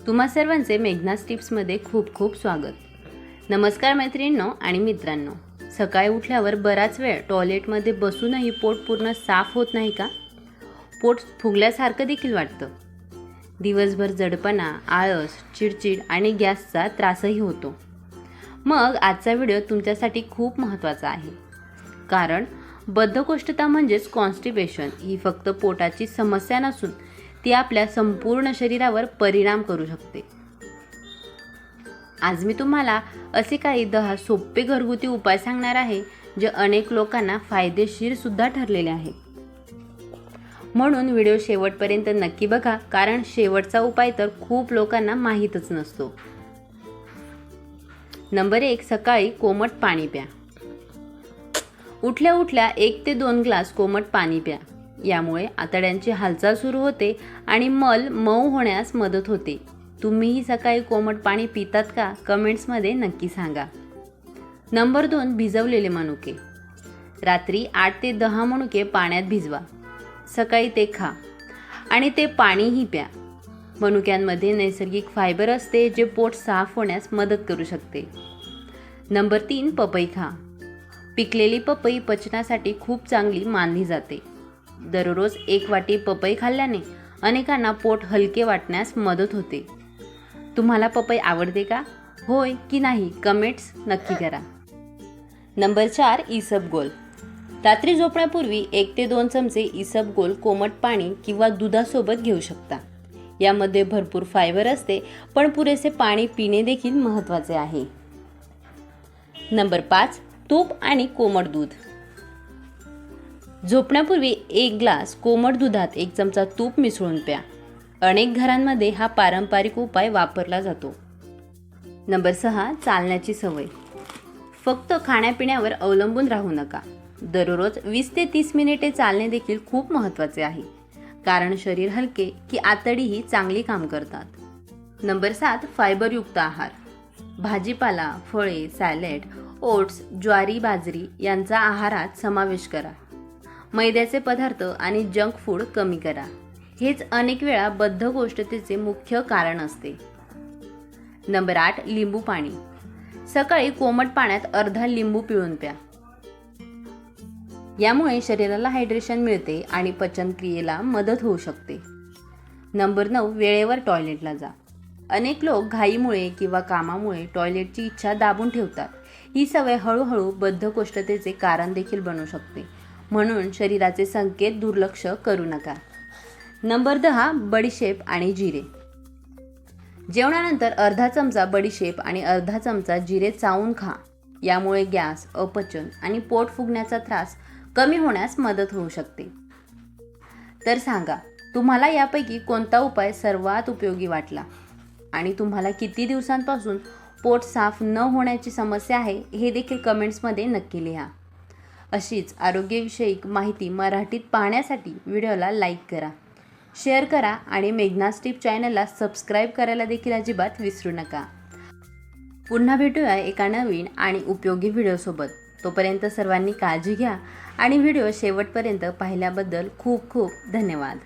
तुम्हा सर्वांचे मेघनाज टिप्समध्ये खूप खूप स्वागत। नमस्कार मैत्रिणींनो आणि मित्रांनो, सकाळी उठल्यावर बराच वेळ टॉयलेटमध्ये बसूनही पोट पूर्ण साफ होत नाही का? पोट फुगल्यासारखं देखील वाटतं। दिवसभर जडपणा, आळस, चिडचिड आणि गॅसचा त्रासही होतो। मग आजचा व्हिडिओ तुमच्यासाठी खूप महत्त्वाचा आहे, कारण बद्धकोष्ठता म्हणजेच कॉन्स्टिपेशन ही फक्त पोटाची समस्या नसून ती आपल्या संपूर्ण शरीरावर परिणाम करू शकते। आज मी तुम्हाला असे काही 10 सोपे घरगुती उपाय सांगणार आहे जे अनेक लोकांना फायदेशीर सुद्धा ठरलेले आहेत। म्हणून व्हिडिओ शेवटपर्यंत नक्की बघा, कारण शेवटचा उपाय तर खूप लोकांना माहीतच नसतो। नंबर 1, सकाळी कोमट पाणी प्या। उठल्या उठल्या 1 ते 2 ग्लास कोमट पाणी प्या। यामुळे आतड्यांची हालचाल सुरू होते आणि मल मऊ होण्यास मदत होते। तुम्हीही सकाळी कोमट पाणी पितात का? कमेंट्समध्ये नक्की सांगा। नंबर 2, भिजवलेले मनुके। रात्री 8 ते 10 मनुके पाण्यात भिजवा। सकाळी ते खा आणि ते पाणीही प्या। मनुक्यांमध्ये नैसर्गिक फायबर असते जे पोट साफ होण्यास मदत करू शकते। नंबर 3, पपई खा। पिकलेली पपई पचनासाठी खूप चांगली मानली जाते। दररोज 1 वाटी पपई खाल्ल्याने अनेकांना पोट हलके वाटण्यास मदत होते। तुम्हाला पपई आवडते का? होय की नाही कमेंट्स नक्की करा। नंबर 4, इसबगोल। रात्री झोपण्यापूर्वी 1 ते 2 चमचे इसबगोल कोमट पाणी किंवा दुधासोबत घेऊ शकता। यामध्ये भरपूर फायबर असते, पण पुरेसे पाणी पिणे देखील महत्त्वाचे आहे। नंबर 5, तूप आणि कोमट दूध। झोपण्यापूर्वी 1 ग्लास कोमट दुधात 1 चमचा तूप मिसळून प्या। अनेक घरांमध्ये हा पारंपरिक उपाय वापरला जातो। नंबर 6, चालण्याची सवय। फक्त खाण्यापिण्यावर अवलंबून राहू नका। दररोज 20 ते 30 मिनिटे चालणे देखील खूप महत्त्वाचे आहे, कारण शरीर हलके की आतडीही चांगली काम करतात। नंबर 7, फायबरयुक्त आहार। भाजीपाला, फळे, सॅलड, ओट्स, ज्वारी, बाजरी यांचा आहारात समावेश करा। मैद्याचे पदार्थ आणि जंक फूड कमी करा। हेच अनेक वेळा बद्धकोष्ठतेचे मुख्य कारण असते। नंबर 8, लिंबू पाणी। सकाळी कोमट पाण्यात अर्धा लिंबू पिळून प्या। यामुळे शरीराला हायड्रेशन मिळते आणि पचनक्रियेला मदत होऊ शकते। नंबर 9, वेळेवर टॉयलेटला जा। अनेक लोक घाईमुळे किंवा कामामुळे टॉयलेटची इच्छा दाबून ठेवतात। ही सवय हळूहळू बद्धकोष्ठतेचे कारण देखील बनू शकते, म्हणून शरीराचे संकेत दुर्लक्ष करू नका। नंबर 10, बडीशेप आणि जिरे। जेवणानंतर अर्धा चमचा बडीशेप आणि अर्धा चमचा जिरे चावून खा। यामुळे गॅस, अपचन आणि पोट फुगण्याचा त्रास कमी होण्यास मदत होऊ शकते। तर सांगा, तुम्हाला यापैकी कोणता उपाय सर्वात उपयोगी वाटला आणि तुम्हाला किती दिवसांपासून पोट साफ न होण्याची समस्या आहे हे देखील कमेंट्समध्ये नक्की लिहा। अशीच आरोग्यविषयक माहिती मराठीत पाहण्यासाठी व्हिडिओला लाईक करा, शेअर करा आणि मेघनाज टिप्स चॅनलला सबस्क्राईब करायला देखील अजिबात विसरू नका। पुन्हा भेटूया एका नवीन आणि उपयोगी व्हिडिओसोबत। तोपर्यंत सर्वांनी काळजी घ्या आणि व्हिडिओ शेवटपर्यंत पाहिल्याबद्दल खूप खूप धन्यवाद।